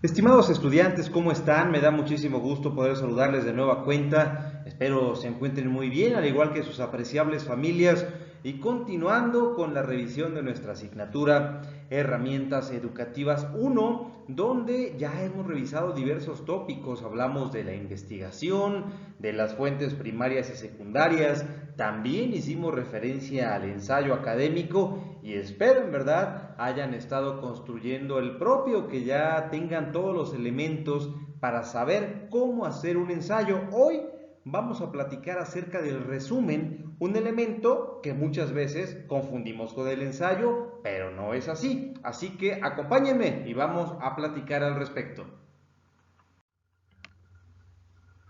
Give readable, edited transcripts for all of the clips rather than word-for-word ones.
Estimados estudiantes, ¿cómo están? Me da muchísimo gusto poder saludarles de nueva cuenta. Espero se encuentren muy bien, al igual que sus apreciables familias. Y continuando con la revisión de nuestra asignatura Herramientas Educativas 1, donde ya hemos revisado diversos tópicos. Hablamos de la investigación, de las fuentes primarias y secundarias. También hicimos referencia al ensayo académico y espero en verdad hayan estado construyendo el propio, que ya tengan todos los elementos para saber cómo hacer un ensayo. Hoy vamos a platicar acerca del resumen, un elemento que muchas veces confundimos con el ensayo, pero no es así. Así que acompáñenme y vamos a platicar al respecto.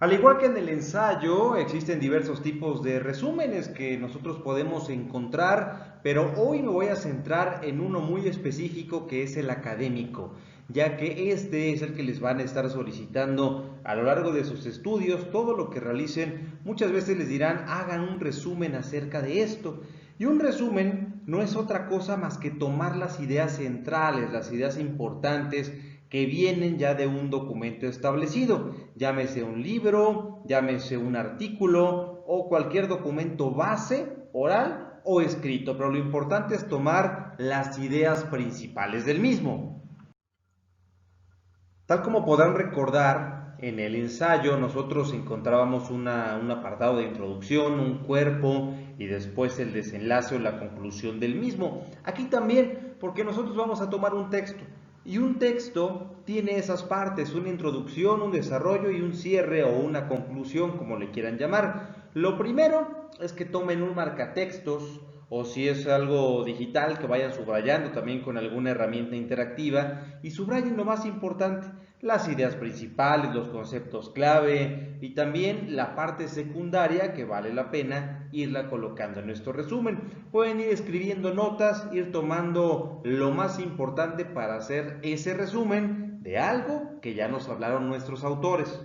Al igual que en el ensayo, existen diversos tipos de resúmenes que nosotros podemos encontrar, pero hoy me voy a centrar en uno muy específico que es el académico, ya que este es el que les van a estar solicitando a lo largo de sus estudios. Todo lo que realicen, muchas veces les dirán, hagan un resumen acerca de esto. Y un resumen no es otra cosa más que tomar las ideas centrales, las ideas importantes que vienen ya de un documento establecido, llámese un libro, llámese un artículo o cualquier documento base, oral o escrito, pero lo importante es tomar las ideas principales del mismo. Tal como podrán recordar, en el ensayo nosotros encontrábamos un apartado de introducción, un cuerpo y después el desenlace o la conclusión del mismo. Aquí también, porque nosotros vamos a tomar un texto y un texto tiene esas partes, una introducción, un desarrollo y un cierre o una conclusión, como le quieran llamar. Lo primero es que tomen un marcatextos, o si es algo digital, que vayan subrayando también con alguna herramienta interactiva y subrayen lo más importante, las ideas principales, los conceptos clave y también la parte secundaria que vale la pena irla colocando en nuestro resumen. Pueden ir escribiendo notas, ir tomando lo más importante para hacer ese resumen de algo que ya nos hablaron nuestros autores.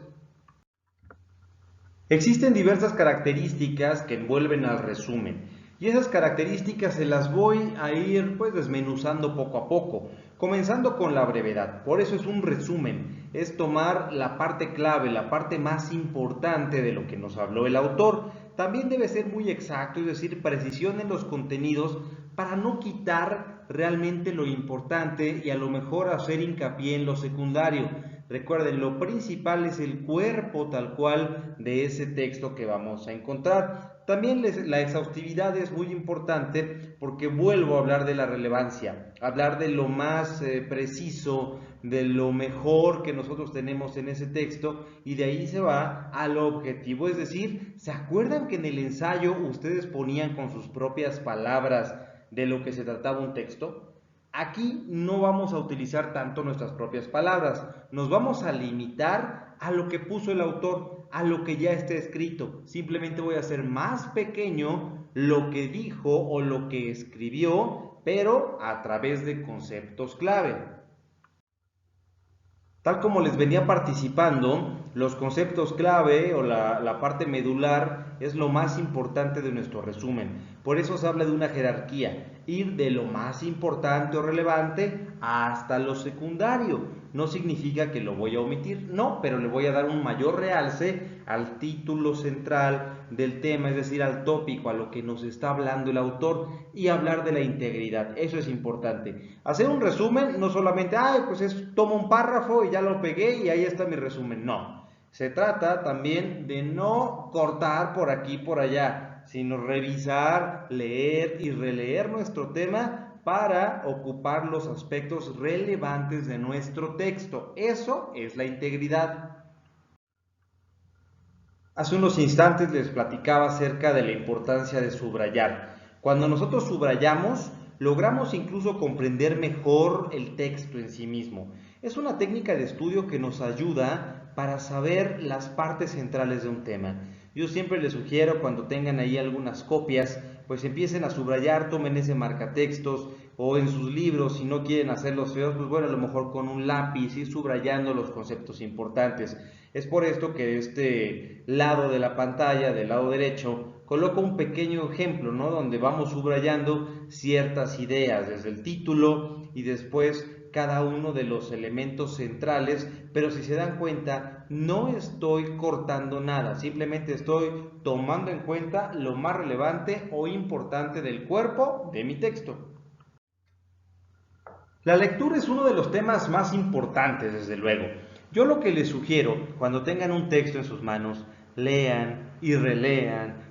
Existen diversas características que envuelven al resumen y esas características se las voy a ir pues desmenuzando poco a poco, comenzando con la brevedad. Por eso es un resumen, es tomar la parte clave, la parte más importante de lo que nos habló el autor. También debe ser muy exacto, es decir, precisión en los contenidos para no quitar realmente lo importante y a lo mejor hacer hincapié en lo secundario. Recuerden, lo principal es el cuerpo tal cual de ese texto que vamos a encontrar. También la exhaustividad es muy importante porque vuelvo a hablar de la relevancia, hablar de lo más preciso, de lo mejor que nosotros tenemos en ese texto y de ahí se va al objetivo. Es decir, ¿se acuerdan que en el ensayo ustedes ponían con sus propias palabras de lo que se trataba un texto? Aquí no vamos a utilizar tanto nuestras propias palabras, nos vamos a limitar a lo que puso el autor, a lo que ya está escrito. Simplemente voy a hacer más pequeño lo que dijo o lo que escribió, pero a través de conceptos clave. Tal como les venía participando, los conceptos clave o la parte medular es lo más importante de nuestro resumen. Por eso se habla de una jerarquía, ir de lo más importante o relevante hasta lo secundario. No significa que lo voy a omitir, no, pero le voy a dar un mayor realce al título central del tema, es decir, al tópico, a lo que nos está hablando el autor y hablar de la integridad. Eso es importante. Hacer un resumen no solamente, pues tomo un párrafo y ya lo pegué y ahí está mi resumen. No, se trata también de no cortar por aquí y por allá, sino revisar, leer y releer nuestro tema para ocupar los aspectos relevantes de nuestro texto. Eso es la integridad. Hace unos instantes les platicaba acerca de la importancia de subrayar. Cuando nosotros subrayamos, logramos incluso comprender mejor el texto en sí mismo. Es una técnica de estudio que nos ayuda para saber las partes centrales de un tema. Yo siempre les sugiero, cuando tengan ahí algunas copias, pues empiecen a subrayar, tomen ese marcatextos o en sus libros, si no quieren hacerlos feos, pues bueno, a lo mejor con un lápiz ir subrayando los conceptos importantes. Es por esto que de este lado de la pantalla, del lado derecho, coloco un pequeño ejemplo, ¿no? Donde vamos subrayando ciertas ideas, desde el título y después cada uno de los elementos centrales, pero si se dan cuenta, no estoy cortando nada, simplemente estoy tomando en cuenta lo más relevante o importante del cuerpo de mi texto. La lectura es uno de los temas más importantes, desde luego. Yo lo que les sugiero, cuando tengan un texto en sus manos, lean y relean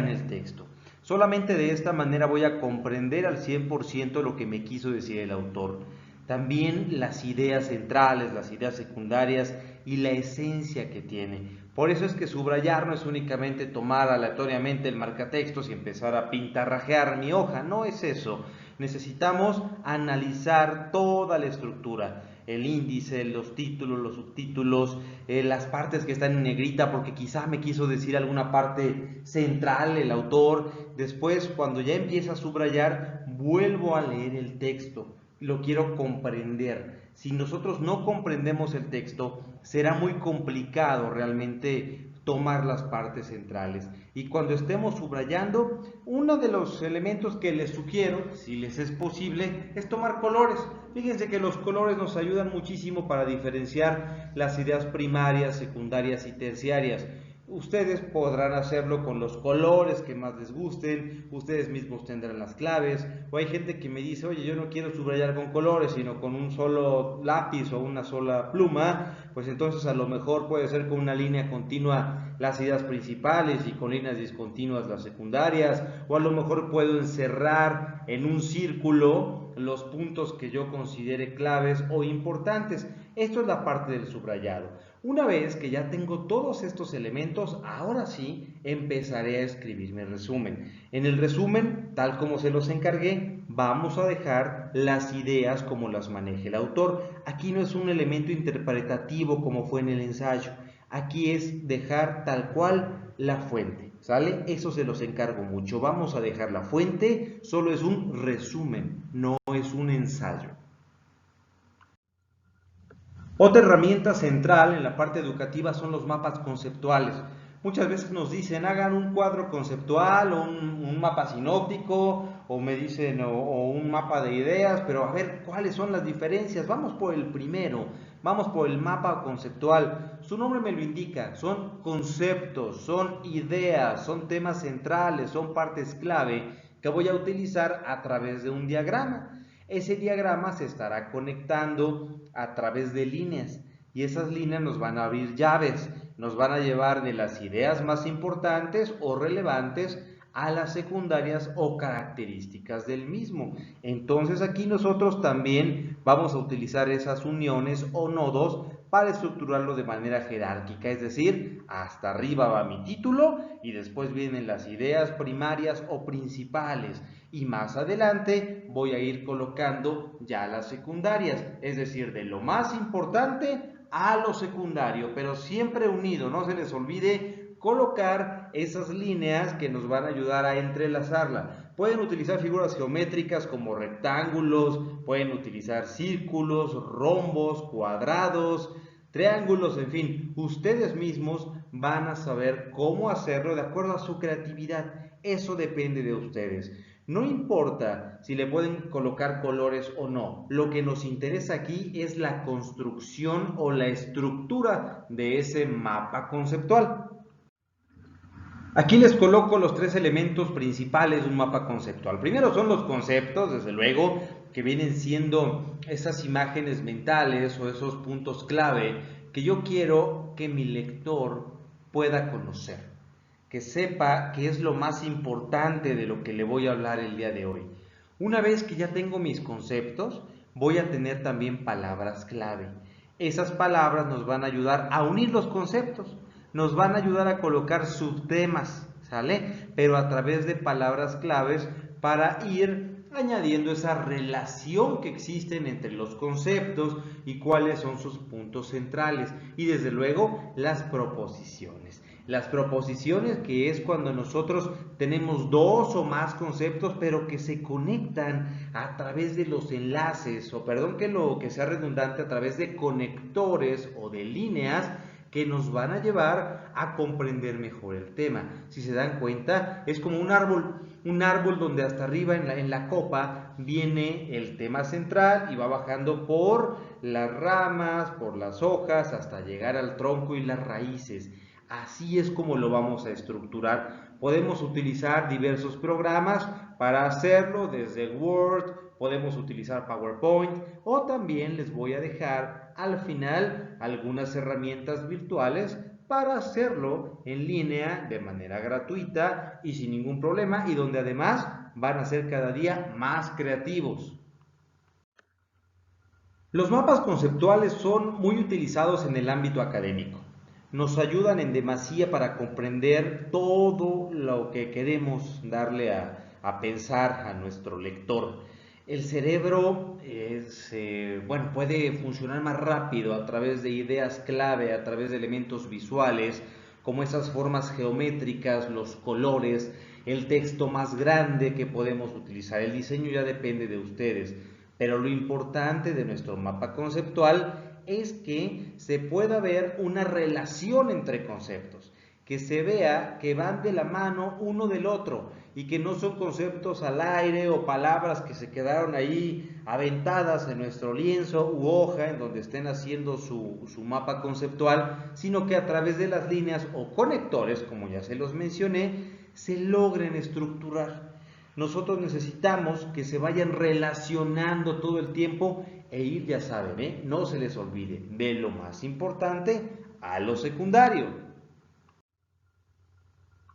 el texto. Solamente de esta manera voy a comprender al 100% lo que me quiso decir el autor. También las ideas centrales, las ideas secundarias y la esencia que tiene. Por eso es que subrayar no es únicamente tomar aleatoriamente el marcatextos y empezar a pintarrajear mi hoja, no es eso. Necesitamos analizar toda la estructura, el índice, los títulos, los subtítulos, las partes que están en negrita porque quizá me quiso decir alguna parte central el autor. Después, cuando ya empieza a subrayar, vuelvo a leer el texto, lo quiero comprender. Si nosotros no comprendemos el texto, será muy complicado realmente tomar las partes centrales. Y cuando estemos subrayando, uno de los elementos que les sugiero, si les es posible, es tomar colores. Fíjense que los colores nos ayudan muchísimo para diferenciar las ideas primarias, secundarias y terciarias. Ustedes podrán hacerlo con los colores que más les gusten, ustedes mismos tendrán las claves, o hay gente que me dice, oye, yo no quiero subrayar con colores, sino con un solo lápiz o una sola pluma, pues entonces a lo mejor puede ser con una línea continua las ideas principales y con líneas discontinuas las secundarias, o a lo mejor puedo encerrar en un círculo los puntos que yo considere claves o importantes. Esto es la parte del subrayado. Una vez que ya tengo todos estos elementos, ahora sí empezaré a escribir mi resumen. En el resumen, tal como se los encargué, vamos a dejar las ideas como las maneje el autor. Aquí no es un elemento interpretativo como fue en el ensayo. Aquí es dejar tal cual la fuente, ¿sale? Eso se los encargo mucho. Vamos a dejar la fuente, solo es un resumen, no es un ensayo. Otra herramienta central en la parte educativa son los mapas conceptuales. Muchas veces nos dicen hagan un cuadro conceptual o un mapa sinóptico o me dicen o un mapa de ideas, pero a ver cuáles son las diferencias. Vamos por el primero, vamos por el mapa conceptual. Su nombre me lo indica, son conceptos, son ideas, son temas centrales, son partes clave que voy a utilizar a través de un diagrama. Ese diagrama se estará conectando a través de líneas y esas líneas nos van a abrir llaves, nos van a llevar de las ideas más importantes o relevantes a las secundarias o características del mismo. Entonces aquí nosotros también vamos a utilizar esas uniones o nodos para estructurarlo de manera jerárquica, es decir, hasta arriba va mi título y después vienen las ideas primarias o principales y más adelante voy a ir colocando ya las secundarias, es decir, de lo más importante a lo secundario, pero siempre unido, no se les olvide colocar esas líneas que nos van a ayudar a entrelazarla. Pueden utilizar figuras geométricas como rectángulos, pueden utilizar círculos, rombos, cuadrados, triángulos, en fin, ustedes mismos van a saber cómo hacerlo de acuerdo a su creatividad. Eso depende de ustedes. No importa si le pueden colocar colores o no, lo que nos interesa aquí es la construcción o la estructura de ese mapa conceptual. Aquí les coloco los tres elementos principales de un mapa conceptual. Primero son los conceptos, desde luego, que vienen siendo esas imágenes mentales o esos puntos clave que yo quiero que mi lector pueda conocer, que sepa qué es lo más importante de lo que le voy a hablar el día de hoy. Una vez que ya tengo mis conceptos, voy a tener también palabras clave. Esas palabras nos van a ayudar a unir los conceptos, nos van a ayudar a colocar subtemas, ¿sale? Pero a través de palabras claves para ir añadiendo esa relación que existen entre los conceptos y cuáles son sus puntos centrales. Y desde luego las proposiciones. Las proposiciones, que es cuando nosotros tenemos dos o más conceptos, pero que se conectan a través de los enlaces, o perdón que sea redundante, a través de conectores o de líneas que nos van a llevar a comprender mejor el tema. Si se dan cuenta, es como un árbol. un árbol donde hasta arriba en la copa viene el tema central y va bajando por las ramas, por las hojas, hasta llegar al tronco y las raíces. Así es como lo vamos a estructurar. Podemos utilizar diversos programas para hacerlo, desde Word, podemos utilizar PowerPoint, o también les voy a dejar al final algunas herramientas virtuales para hacerlo en línea de manera gratuita y sin ningún problema, y donde además van a ser cada día más creativos. Los mapas conceptuales son muy utilizados en el ámbito académico. Nos ayudan en demasía para comprender todo lo que queremos darle a pensar a nuestro lector. El cerebro puede funcionar más rápido a través de ideas clave, a través de elementos visuales, como esas formas geométricas, los colores, el texto más grande que podemos utilizar. El diseño ya depende de ustedes, pero lo importante de nuestro mapa conceptual es que se pueda ver una relación entre conceptos, que se vea que van de la mano uno del otro y que no son conceptos al aire o palabras que se quedaron ahí aventadas en nuestro lienzo u hoja en donde estén haciendo su mapa conceptual, sino que a través de las líneas o conectores, como ya se los mencioné, se logren estructurar. Nosotros necesitamos que se vayan relacionando todo el tiempo e ir, ya saben, no se les olvide, de lo más importante a lo secundario.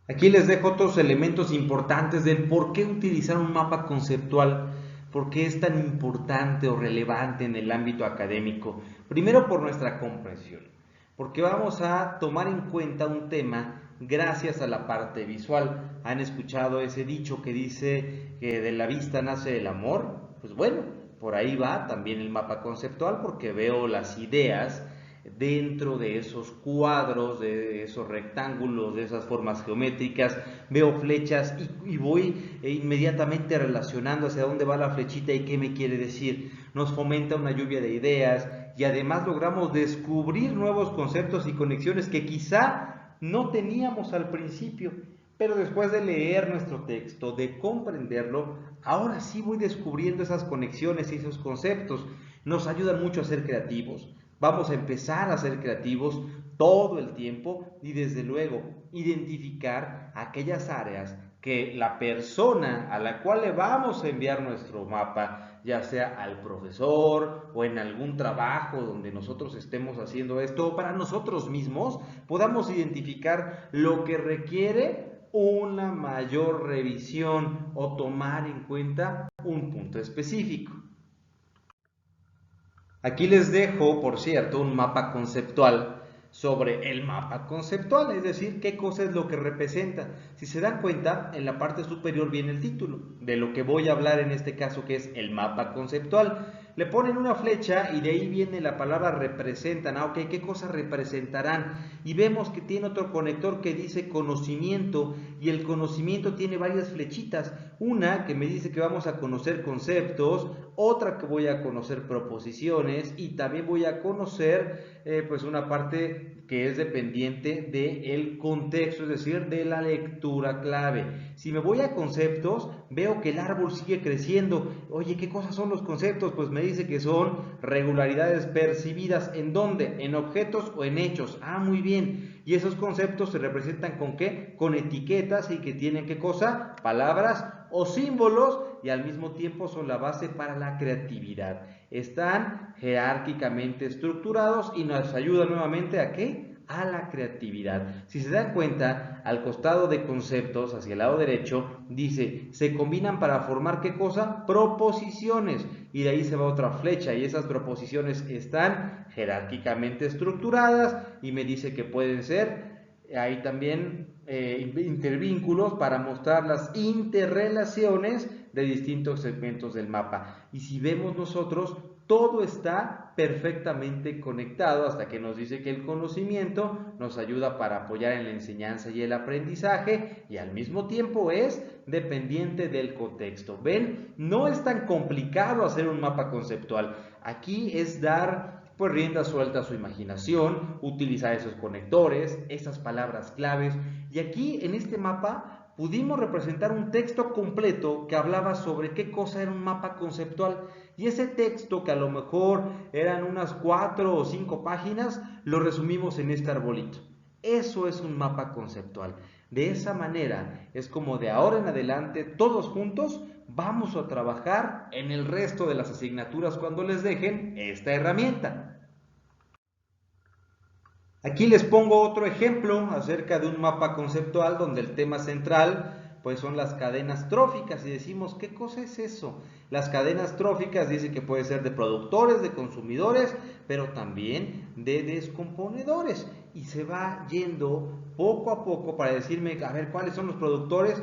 Aquí les dejo otros elementos importantes del por qué utilizar un mapa conceptual, por qué es tan importante o relevante en el ámbito académico. Primero, por nuestra comprensión, porque vamos a tomar en cuenta un tema gracias a la parte visual. ¿Han escuchado ese dicho que dice que de la vista nace el amor? Pues bueno, por ahí va también el mapa conceptual, porque veo las ideas dentro de esos cuadros, de esos rectángulos, de esas formas geométricas, veo flechas y voy inmediatamente relacionando hacia dónde va la flechita y qué me quiere decir. Nos fomenta una lluvia de ideas y además logramos descubrir nuevos conceptos y conexiones que quizá no teníamos al principio, pero después de leer nuestro texto, de comprenderlo, ahora sí voy descubriendo esas conexiones y esos conceptos. Nos ayudan mucho a ser creativos. Vamos a empezar a ser creativos todo el tiempo y desde luego identificar aquellas áreas que la persona a la cual le vamos a enviar nuestro mapa, ya sea al profesor o en algún trabajo donde nosotros estemos haciendo esto, para nosotros mismos podamos identificar lo que requiere una mayor revisión o tomar en cuenta un punto específico. Aquí les dejo, por cierto, un mapa conceptual sobre el mapa conceptual, es decir, qué cosa es lo que representa. Si se dan cuenta, en la parte superior viene el título de lo que voy a hablar en este caso, que es el mapa conceptual. Le ponen una flecha y de ahí viene la palabra representan. Ok, ¿qué cosas representarán? Y vemos que tiene otro conector que dice conocimiento, y el conocimiento tiene varias flechitas. Una que me dice que vamos a conocer conceptos, otra que voy a conocer proposiciones, y también voy a conocer pues una parte que es dependiente del contexto, es decir, de la lectura clave. Si me voy a conceptos, veo que el árbol sigue creciendo. Oye, ¿qué cosas son los conceptos? Pues me dice que son regularidades percibidas. ¿En dónde? ¿En objetos o en hechos? Ah, muy bien. Y esos conceptos se representan ¿con qué? Con etiquetas, y que tienen ¿qué cosa? Palabras o símbolos, y al mismo tiempo son la base para la creatividad. Están jerárquicamente estructurados y nos ayudan nuevamente ¿a qué? A la creatividad. Si se dan cuenta, al costado de conceptos, hacia el lado derecho, dice, se combinan para formar ¿qué cosa? Proposiciones. Y de ahí se va otra flecha, y esas proposiciones están jerárquicamente estructuradas, y me dice que pueden ser hay también intervínculos para mostrar las interrelaciones de distintos segmentos del mapa. Y si vemos nosotros, todo está perfectamente conectado hasta que nos dice que el conocimiento nos ayuda para apoyar en la enseñanza y el aprendizaje, y al mismo tiempo es dependiente del contexto. ¿Ven? No es tan complicado hacer un mapa conceptual. Aquí es dar pues rienda suelta a su imaginación, utilizar esos conectores, esas palabras claves, y aquí en este mapa pudimos representar un texto completo que hablaba sobre qué cosa era un mapa conceptual. Y ese texto, que a lo mejor eran unas 4 o 5 páginas, lo resumimos en este arbolito. Eso es un mapa conceptual. De esa manera es como de ahora en adelante todos juntos vamos a trabajar en el resto de las asignaturas cuando les dejen esta herramienta. Aquí les pongo otro ejemplo acerca de un mapa conceptual donde el tema central pues son las cadenas tróficas y decimos, ¿qué cosa es eso? Las cadenas tróficas dice que puede ser de productores, de consumidores, pero también de descomponedores y se va yendo poco a poco para decirme, a ver, ¿cuáles son los productores?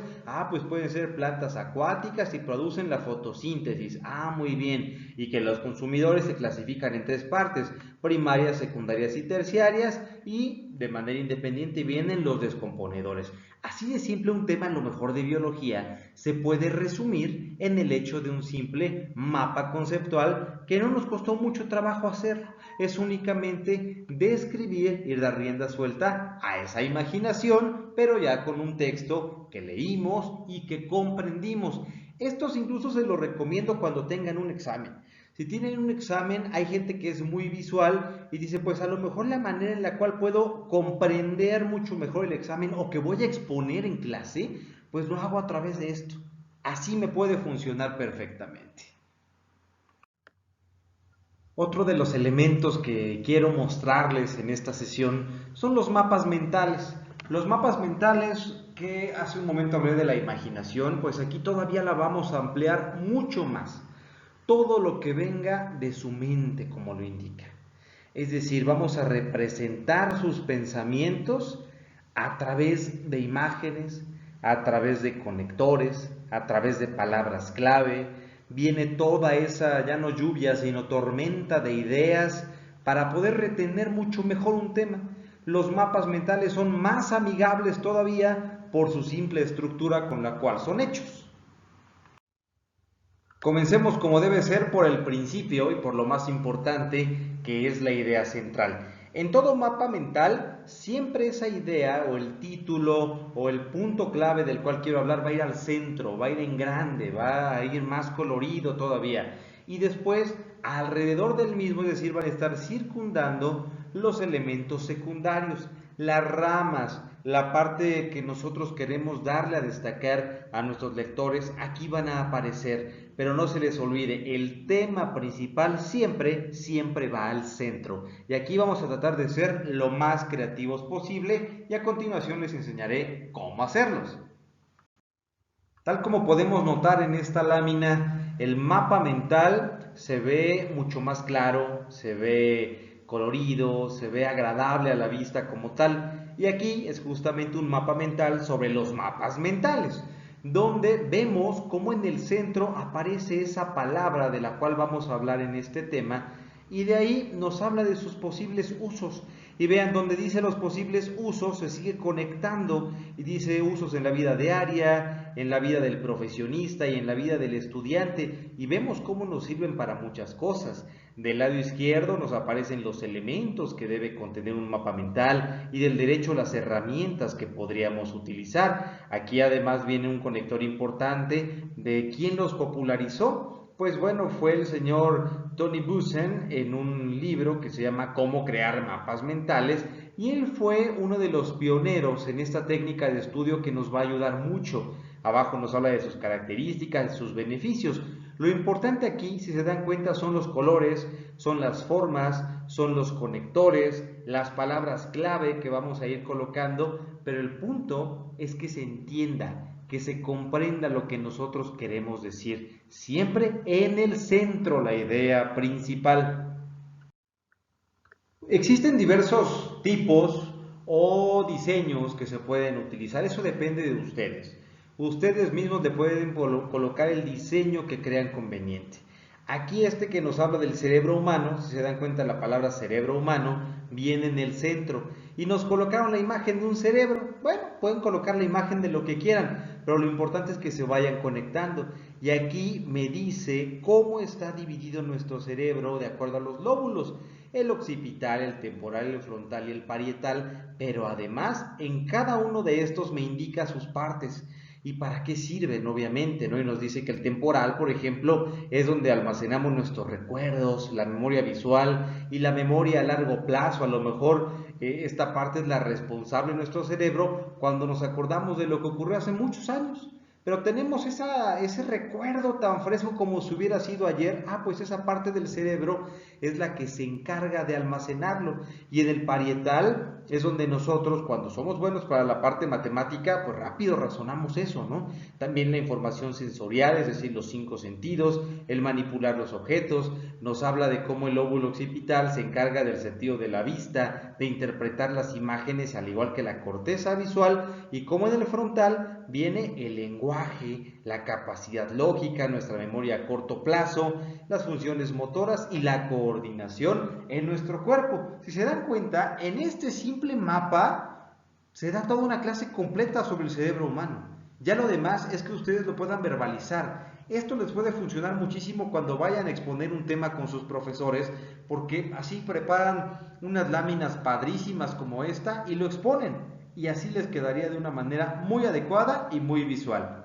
Pues pueden ser plantas acuáticas y producen la fotosíntesis. Muy bien. Y que los consumidores se clasifican en 3 partes, primarias, secundarias y terciarias, y de manera independiente vienen los descomponedores. Así de simple un tema, a lo mejor de biología, se puede resumir en el hecho de un simple mapa conceptual que no nos costó mucho trabajo hacerlo. Es únicamente describir y dar rienda suelta a esa imaginación, pero ya con un texto que leímos y que comprendimos. Estos incluso se los recomiendo cuando tengan un examen. Si tienen un examen, hay gente que es muy visual y dice, pues a lo mejor la manera en la cual puedo comprender mucho mejor el examen o que voy a exponer en clase, pues lo hago a través de esto. Así me puede funcionar perfectamente. Otro de los elementos que quiero mostrarles en esta sesión son los mapas mentales. Los mapas mentales, que hace un momento hablé de la imaginación, pues aquí todavía la vamos a ampliar mucho más. Todo lo que venga de su mente, como lo indica. Es decir, vamos a representar sus pensamientos a través de imágenes, a través de conectores, a través de palabras clave. Viene toda esa, ya no lluvia, sino tormenta de ideas para poder retener mucho mejor un tema. Los mapas mentales son más amigables todavía por su simple estructura con la cual son hechos. Comencemos como debe ser por el principio y por lo más importante, que es la idea central. En todo mapa mental, siempre esa idea o el título o el punto clave del cual quiero hablar va a ir al centro, va a ir en grande, va a ir más colorido todavía. Y después, alrededor del mismo, es decir, van a estar circundando los elementos secundarios, las ramas, la parte que nosotros queremos darle a destacar a nuestros lectores, aquí van a aparecer, pero no se les olvide, el tema principal siempre va al centro. Y aquí vamos a tratar de ser lo más creativos posible y a continuación les enseñaré cómo hacerlos. Tal como podemos notar en esta lámina, el mapa mental se ve mucho más claro, se ve colorido, se ve agradable a la vista como tal. Y aquí es justamente un mapa mental sobre los mapas mentales, donde vemos cómo en el centro aparece esa palabra de la cual vamos a hablar en este tema, y de ahí nos habla de sus posibles usos. Y vean, donde dice los posibles usos, se sigue conectando y dice usos en la vida diaria, en la vida del profesionista y en la vida del estudiante. Y vemos cómo nos sirven para muchas cosas. Del lado izquierdo nos aparecen los elementos que debe contener un mapa mental y del derecho las herramientas que podríamos utilizar. Aquí además viene un conector importante de quién los popularizó. Pues bueno, fue el señor Tony Buzan en un libro que se llama Cómo crear mapas mentales, y él fue uno de los pioneros en esta técnica de estudio que nos va a ayudar mucho. Abajo nos habla de sus características, de sus beneficios. Lo importante aquí, si se dan cuenta, son los colores, son las formas, son los conectores, las palabras clave que vamos a ir colocando, pero el punto es que se entienda, que se comprenda lo que nosotros queremos decir, siempre en el centro la idea principal. Existen diversos tipos o diseños que se pueden utilizar, eso depende de ustedes. Ustedes mismos le pueden colocar el diseño que crean conveniente. Aquí este que nos habla del cerebro humano, si se dan cuenta la palabra cerebro humano viene en el centro y nos colocaron la imagen de un cerebro. Bueno, pueden colocar la imagen de lo que quieran, pero lo importante es que se vayan conectando. Y aquí me dice cómo está dividido nuestro cerebro de acuerdo a los lóbulos: el occipital, el temporal, el frontal y el parietal, pero además en cada uno de estos me indica sus partes. ¿Y para qué sirven? Obviamente, ¿no? Y nos dice que el temporal, por ejemplo, es donde almacenamos nuestros recuerdos, la memoria visual y la memoria a largo plazo. A lo mejor esta parte es la responsable de nuestro cerebro cuando nos acordamos de lo que ocurrió hace muchos años. Pero tenemos ese recuerdo tan fresco como si hubiera sido ayer. Pues esa parte del cerebro es la que se encarga de almacenarlo. Y en el parietal es donde nosotros, cuando somos buenos para la parte matemática, pues rápido razonamos eso, ¿no? También la información sensorial, es decir, los 5 sentidos, el manipular los objetos, nos habla de cómo el lóbulo occipital se encarga del sentido de la vista, de interpretar las imágenes, al igual que la corteza visual, y cómo en el frontal viene el lenguaje, la capacidad lógica, nuestra memoria a corto plazo, las funciones motoras y la coordinación en nuestro cuerpo. Si se dan cuenta, en este simple mapa se da toda una clase completa sobre el cerebro humano. Ya lo demás es que ustedes lo puedan verbalizar. Esto les puede funcionar muchísimo cuando vayan a exponer un tema con sus profesores, porque así preparan unas láminas padrísimas como esta y lo exponen, y así les quedaría de una manera muy adecuada y muy visual.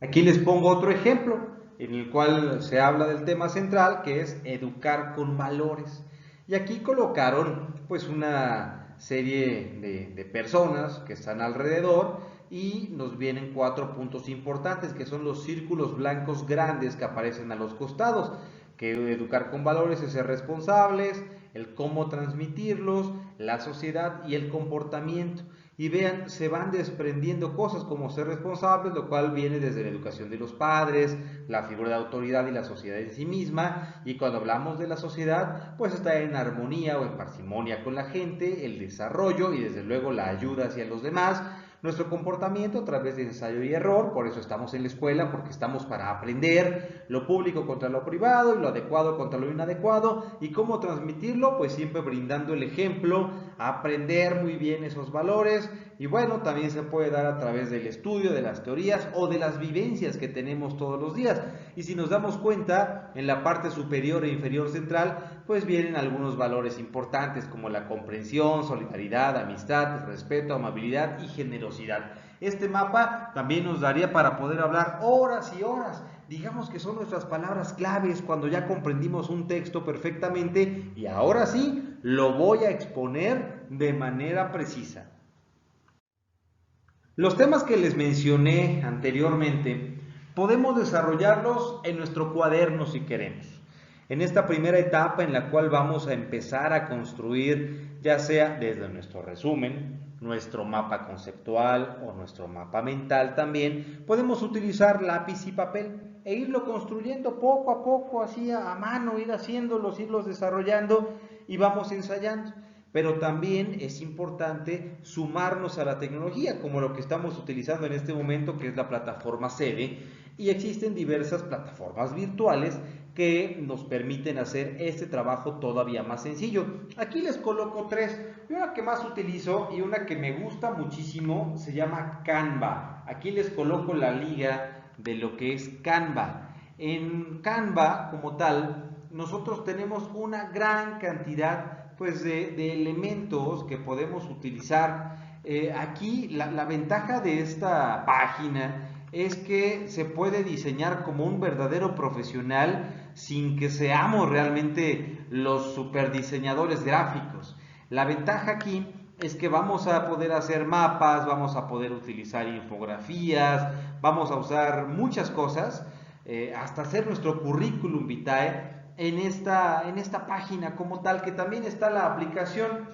Aquí les pongo otro ejemplo en el cual se habla del tema central, que es educar con valores. Y aquí colocaron pues una serie de personas que están alrededor y nos vienen 4 puntos importantes, que son los círculos blancos grandes que aparecen a los costados, que educar con valores es ser responsables, el cómo transmitirlos, la sociedad y el comportamiento. Y vean, se van desprendiendo cosas como ser responsables, lo cual viene desde la educación de los padres, la figura de autoridad y la sociedad en sí misma. Y cuando hablamos de la sociedad, pues está en armonía o en parsimonia con la gente, el desarrollo y desde luego la ayuda hacia los demás. Nuestro comportamiento a través de ensayo y error, por eso estamos en la escuela, porque estamos para aprender lo público contra lo privado y lo adecuado contra lo inadecuado. ¿Y cómo transmitirlo? Pues siempre brindando el ejemplo, aprender muy bien esos valores. Y bueno, también se puede dar a través del estudio, de las teorías o de las vivencias que tenemos todos los días. Y si nos damos cuenta, en la parte superior e inferior central, pues vienen algunos valores importantes como la comprensión, solidaridad, amistad, respeto, amabilidad y generosidad. Este mapa también nos daría para poder hablar horas y horas. Digamos que son nuestras palabras claves cuando ya comprendimos un texto perfectamente, y ahora sí lo voy a exponer de manera precisa. Los temas que les mencioné anteriormente podemos desarrollarlos en nuestro cuaderno si queremos. En esta primera etapa en la cual vamos a empezar a construir, ya sea desde nuestro resumen, nuestro mapa conceptual o nuestro mapa mental también, podemos utilizar lápiz y papel e irlo construyendo poco a poco, así a mano, ir haciéndolos, irlos desarrollando y vamos ensayando. Pero también es importante sumarnos a la tecnología, como lo que estamos utilizando en este momento, que es la plataforma Sede, y existen diversas plataformas virtuales que nos permiten hacer este trabajo todavía más sencillo. Aquí les coloco 3. Una que más utilizo y una que me gusta muchísimo se llama Canva. Aquí les coloco la liga de lo que es Canva. En Canva, como tal, nosotros tenemos una gran cantidad pues de elementos que podemos utilizar. Aquí la ventaja de esta página es que se puede diseñar como un verdadero profesional sin que seamos realmente los super diseñadores gráficos. La ventaja aquí es que vamos a poder hacer mapas, vamos a poder utilizar infografías, vamos a usar muchas cosas, hasta hacer nuestro currículum vitae en esta página como tal, que también está la aplicación.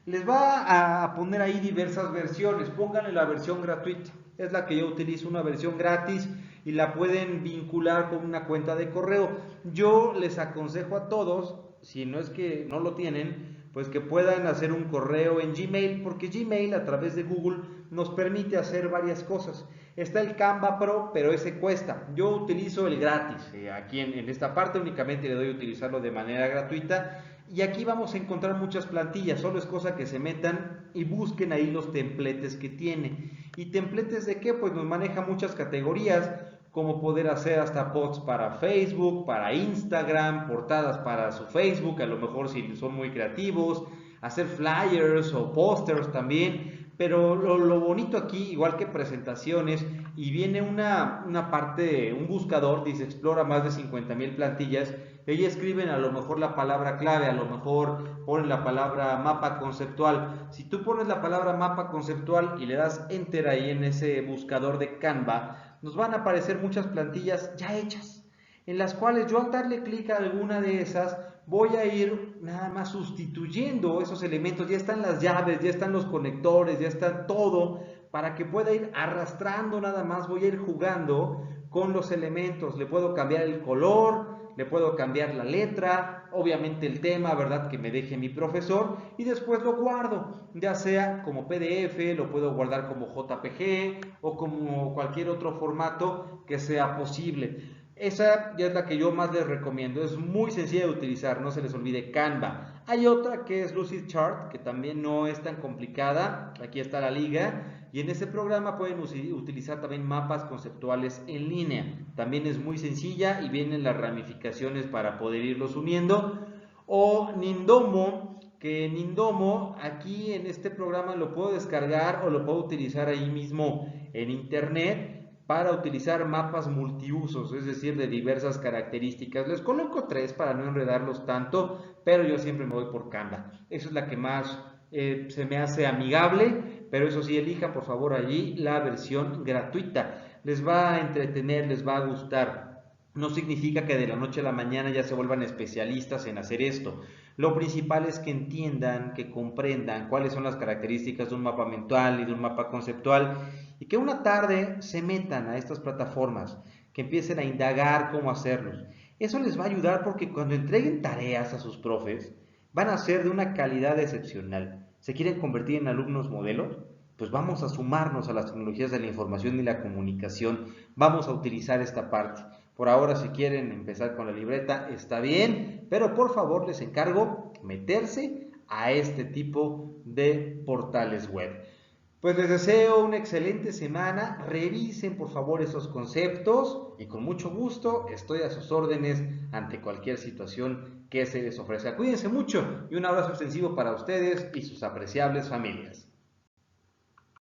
Les va a poner ahí diversas versiones, pónganle la versión gratuita, es la que yo utilizo, una versión gratis, y la pueden vincular con una cuenta de correo. Yo les aconsejo a todos, si no es que no lo tienen, pues que puedan hacer un correo en Gmail, porque Gmail a través de Google nos permite hacer varias cosas. Está el Canva Pro, pero ese cuesta. Yo utilizo el gratis. Aquí en esta parte únicamente le doy a utilizarlo de manera gratuita. Y aquí vamos a encontrar muchas plantillas. Solo es cosa que se metan y busquen ahí los templates que tiene. ¿Y templates de qué? Pues nos maneja muchas categorías, como poder hacer hasta posts para Facebook, para Instagram, portadas para su Facebook, a lo mejor si son muy creativos, hacer flyers o pósters también, pero lo bonito aquí, igual que presentaciones, y viene una parte, un buscador, dice explora más de 50,000 plantillas, y ahí escriben a lo mejor la palabra clave, a lo mejor ponen la palabra mapa conceptual. Si tú pones la palabra mapa conceptual y le das enter ahí en ese buscador de Canva, nos van a aparecer muchas plantillas ya hechas, en las cuales yo al darle clic a alguna de esas voy a ir nada más sustituyendo esos elementos, ya están las llaves, ya están los conectores, ya está todo, para que pueda ir arrastrando nada más, voy a ir jugando con los elementos, le puedo cambiar el color, le puedo cambiar la letra, obviamente el tema, ¿verdad? Que me deje mi profesor, y después lo guardo, ya sea como PDF, lo puedo guardar como JPG o como cualquier otro formato que sea posible. Esa ya es la que yo más les recomiendo, es muy sencilla de utilizar, no se les olvide Canva. Hay otra que es Lucidchart, que también no es tan complicada, aquí está la liga, y en ese programa pueden utilizar también mapas conceptuales en línea. También es muy sencilla y vienen las ramificaciones para poder irlos uniendo. O Nindomo, que Nindomo aquí en este programa lo puedo descargar o lo puedo utilizar ahí mismo en internet para utilizar mapas multiusos, es decir, de diversas características. Les coloco 3 para no enredarlos tanto, pero yo siempre me voy por Canva. Esa es la que más se me hace amigable, pero eso sí, elijan por favor allí la versión gratuita. Les va a entretener, les va a gustar. No significa que de la noche a la mañana ya se vuelvan especialistas en hacer esto. Lo principal es que entiendan, que comprendan cuáles son las características de un mapa mental y de un mapa conceptual, y que una tarde se metan a estas plataformas, que empiecen a indagar cómo hacerlos. Eso les va a ayudar porque cuando entreguen tareas a sus profes, van a ser de una calidad excepcional. ¿Se quieren convertir en alumnos modelos? Pues vamos a sumarnos a las tecnologías de la información y la comunicación. Vamos a utilizar esta parte. Por ahora, si quieren empezar con la libreta, está bien, pero por favor les encargo meterse a este tipo de portales web. Pues les deseo una excelente semana, revisen por favor esos conceptos y con mucho gusto estoy a sus órdenes ante cualquier situación que se les ofrezca. Cuídense mucho y un abrazo extensivo para ustedes y sus apreciables familias.